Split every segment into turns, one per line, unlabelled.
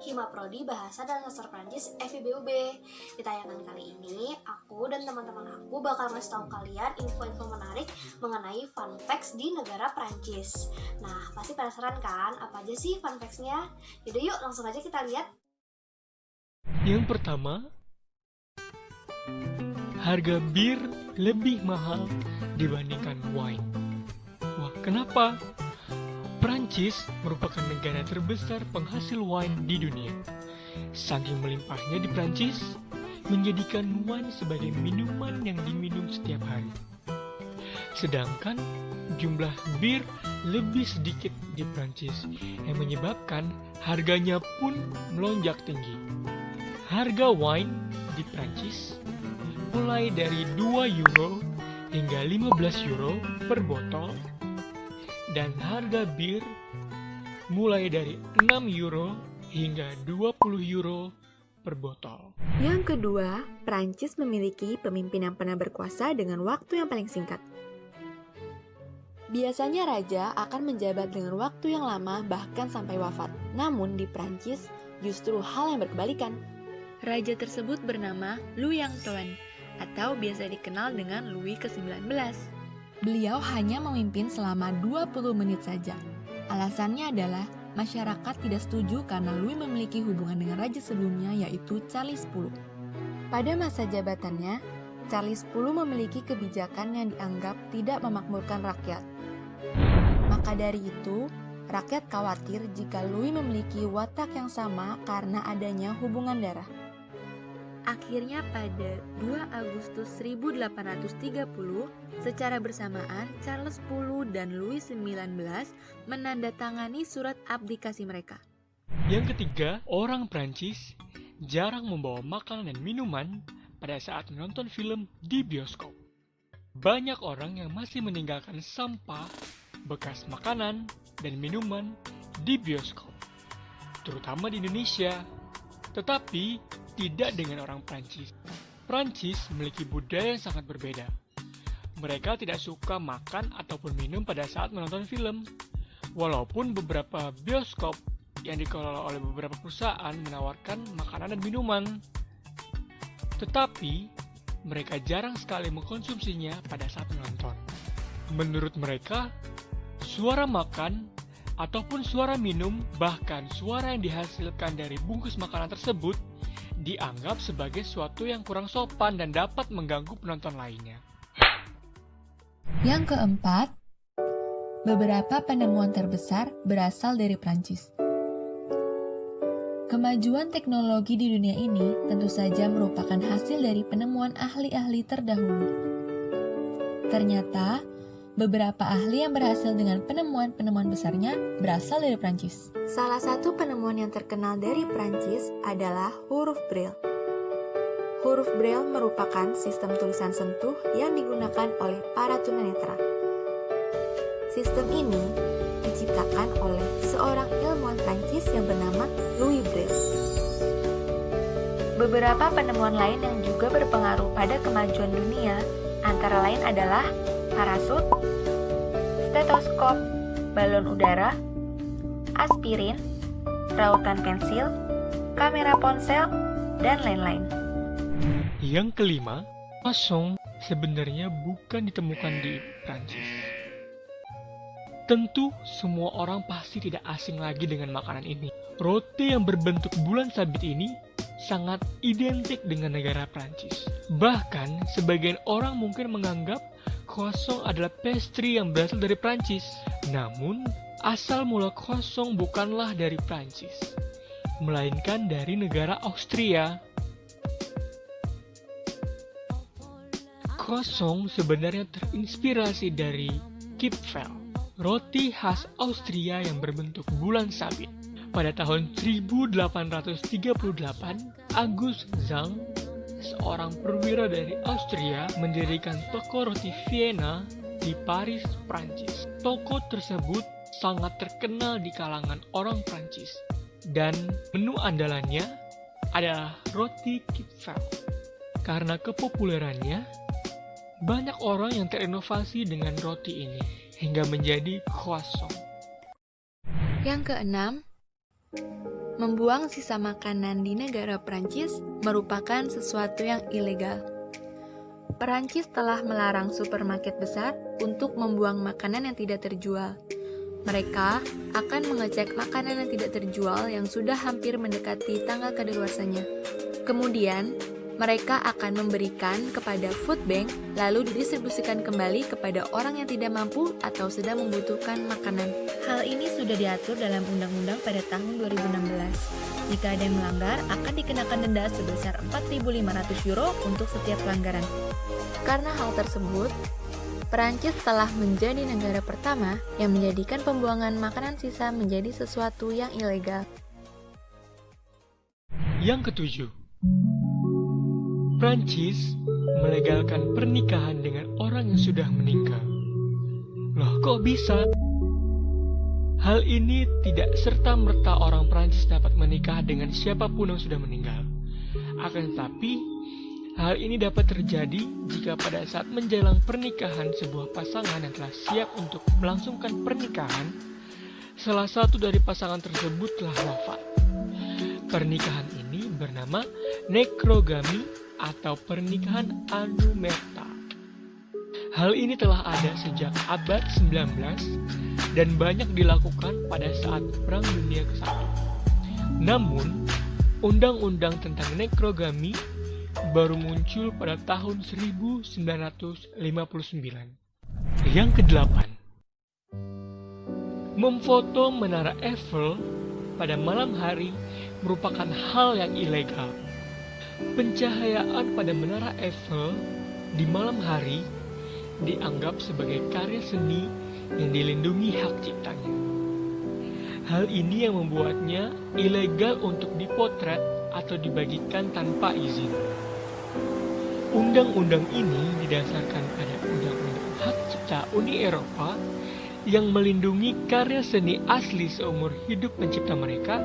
Hima Prodi Bahasa dan Sastra Prancis FIBUB. Di tayangan kali ini, aku dan teman-teman aku bakal ngasih tahu kalian info-info menarik mengenai fun facts di negara Prancis. Nah, pasti penasaran kan apa aja sih fun facts-nya? Yaudah yuk, langsung aja kita lihat.
Yang pertama, harga bir lebih mahal dibandingkan wine. Wah, kenapa? Prancis merupakan negara terbesar penghasil wine di dunia. Saking melimpahnya di Prancis, menjadikan wine sebagai minuman yang diminum setiap hari. Sedangkan jumlah bir lebih sedikit di Prancis, yang menyebabkan harganya pun melonjak tinggi. Harga wine di Prancis mulai dari 2 euro hingga 15 euro per botol, dan harga bir mulai dari 6 euro hingga 20 euro per botol.
Yang kedua, Prancis memiliki pemimpin yang pernah berkuasa dengan waktu yang paling singkat. Biasanya raja akan menjabat dengan waktu yang lama bahkan sampai wafat. Namun di Prancis justru hal yang berkebalikan. Raja tersebut bernama Louis Antoine atau biasa dikenal dengan Louis ke-19. Beliau hanya memimpin selama 20 menit saja. Alasannya adalah masyarakat tidak setuju karena Louis memiliki hubungan dengan raja sebelumnya yaitu Charles X. Pada masa jabatannya, Charles X memiliki kebijakan yang dianggap tidak memakmurkan rakyat. Maka dari itu, rakyat khawatir jika Louis memiliki watak yang sama karena adanya hubungan darah. Akhirnya pada 2 Agustus 1830, secara bersamaan Charles X dan Louis XIX menandatangani surat abdikasi mereka.
Yang ketiga, orang Prancis jarang membawa makanan dan minuman pada saat menonton film di bioskop. Banyak orang yang masih meninggalkan sampah, bekas makanan, dan minuman di bioskop, terutama di Indonesia. Tetapi tidak dengan orang Prancis. Prancis memiliki budaya yang sangat berbeda. Mereka tidak suka makan ataupun minum pada saat menonton film. Walaupun beberapa bioskop yang dikelola oleh beberapa perusahaan menawarkan makanan dan minuman, tetapi mereka jarang sekali mengkonsumsinya pada saat menonton. Menurut mereka, suara makan ataupun suara minum, bahkan suara yang dihasilkan dari bungkus makanan tersebut dianggap sebagai sesuatu yang kurang sopan dan dapat mengganggu penonton lainnya.
Yang keempat, beberapa penemuan terbesar berasal dari Prancis. Kemajuan teknologi di dunia ini tentu saja merupakan hasil dari penemuan ahli-ahli terdahulu. Ternyata, beberapa ahli yang berhasil dengan penemuan-penemuan besarnya berasal dari Prancis. Salah satu penemuan yang terkenal dari Prancis adalah huruf Braille. Huruf Braille merupakan sistem tulisan sentuh yang digunakan oleh para tunanetra. Sistem ini diciptakan oleh seorang ilmuwan Prancis yang bernama Louis Braille. Beberapa penemuan lain yang juga berpengaruh pada kemajuan dunia antara lain adalah parasut, stetoskop, balon udara, aspirin, rautan pensil, kamera ponsel, dan lain-lain.
Yang kelima, croissant sebenarnya bukan ditemukan di Prancis. Tentu semua orang pasti tidak asing lagi dengan makanan ini. Roti yang berbentuk bulan sabit ini sangat identik dengan negara Prancis. Bahkan sebagian orang mungkin menganggap croissant adalah pastry yang berasal dari Prancis. Namun, asal mula croissant bukanlah dari Prancis, melainkan dari negara Austria. Croissant sebenarnya terinspirasi dari Kipfel, roti khas Austria yang berbentuk bulan sabit. Pada tahun 1838, August Zang, seorang perwira dari Austria, mendirikan toko roti Vienna di Paris, Prancis. Toko tersebut sangat terkenal di kalangan orang Prancis, dan menu andalannya adalah roti Kipfel. Karena kepopulerannya, banyak orang yang terinovasi dengan roti ini hingga menjadi croissant.
Yang keenam, Membuang sisa makanan di negara Prancis merupakan sesuatu yang ilegal. Perancis telah melarang supermarket besar untuk membuang makanan yang tidak terjual. Mereka akan mengecek makanan yang tidak terjual yang sudah hampir mendekati tanggal kadaluarsanya. Kemudian, mereka akan memberikan kepada food bank lalu didistribusikan kembali kepada orang yang tidak mampu atau sedang membutuhkan makanan. Hal ini sudah diatur dalam undang-undang pada tahun 2016. Jika ada yang melanggar, akan dikenakan denda sebesar 4.500 euro untuk setiap pelanggaran. Karena hal tersebut, Perancis telah menjadi negara pertama yang menjadikan pembuangan makanan sisa menjadi sesuatu yang ilegal.
Yang ketujuh, Prancis melegalkan pernikahan dengan orang yang sudah meninggal. Loh, kok bisa? Hal ini tidak serta-merta orang Prancis dapat menikah dengan siapapun yang sudah meninggal. Akan tetapi, hal ini dapat terjadi jika pada saat menjelang pernikahan sebuah pasangan yang telah siap untuk melangsungkan pernikahan, salah satu dari pasangan tersebut telah wafat. Pernikahan ini bernama nekrogami atau pernikahan anumerta. Hal ini telah ada sejak abad 19 dan banyak dilakukan pada saat Perang Dunia ke-1. Namun, undang-undang tentang nekrogami baru muncul pada tahun 1959. Yang kedelapan, memfoto Menara Eiffel pada malam hari merupakan hal yang ilegal. Pencahayaan pada Menara Eiffel di malam hari dianggap sebagai karya seni yang dilindungi hak ciptanya. Hal ini yang membuatnya ilegal untuk dipotret atau dibagikan tanpa izin. Undang-undang ini didasarkan pada Undang-Undang Hak Cipta Uni Eropa yang melindungi karya seni asli seumur hidup pencipta mereka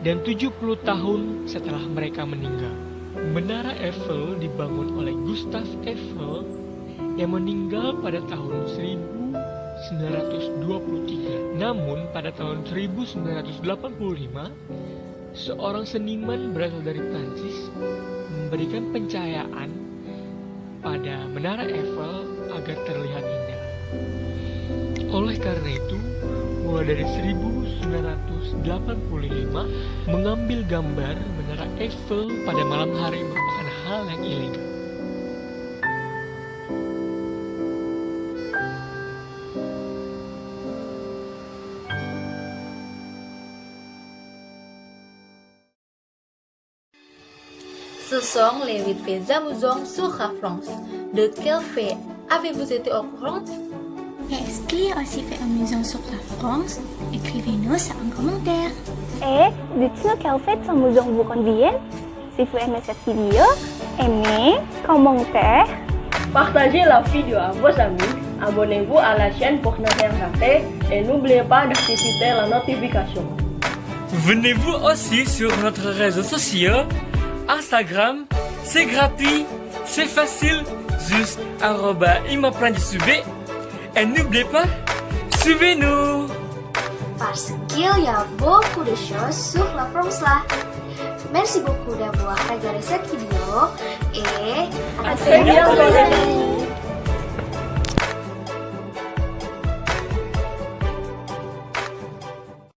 dan 70 tahun setelah mereka meninggal. Menara Eiffel dibangun oleh Gustave Eiffel yang meninggal pada tahun 1923. Namun pada tahun 1985, seorang seniman berasal dari Prancis memberikan pencahayaan pada Menara Eiffel agar terlihat indah. Oleh karena itu, mulai dari 1985, mengambil gambar Menara Eiffel pada malam hari merupakan hal yang ilegal.
Ce sont les vite faits amusants sur la France. De quel fait avez-vous été au courant?
Est-ce qu'il y a aussi fait amusant sur la France? Écrivez-nous ça en commentaire.
Et dites-nous quel fait amusant vous convient. Si vous aimez cette vidéo, aimez, commentez,
Partagez la vidéo à vos amis, abonnez-vous à la chaîne pour ne rien rater et n'oubliez pas d'activer la notification.
Venez-vous aussi sur notre réseau social Instagram, c'est gratuit, c'est facile, juste @imaprancisub. Et n'oubliez pas, suivez-nous.
Parce qu'il y a beaucoup de choses sur la France là. Merci beaucoup d'avoir regardé cette vidéo et à
très bientôt.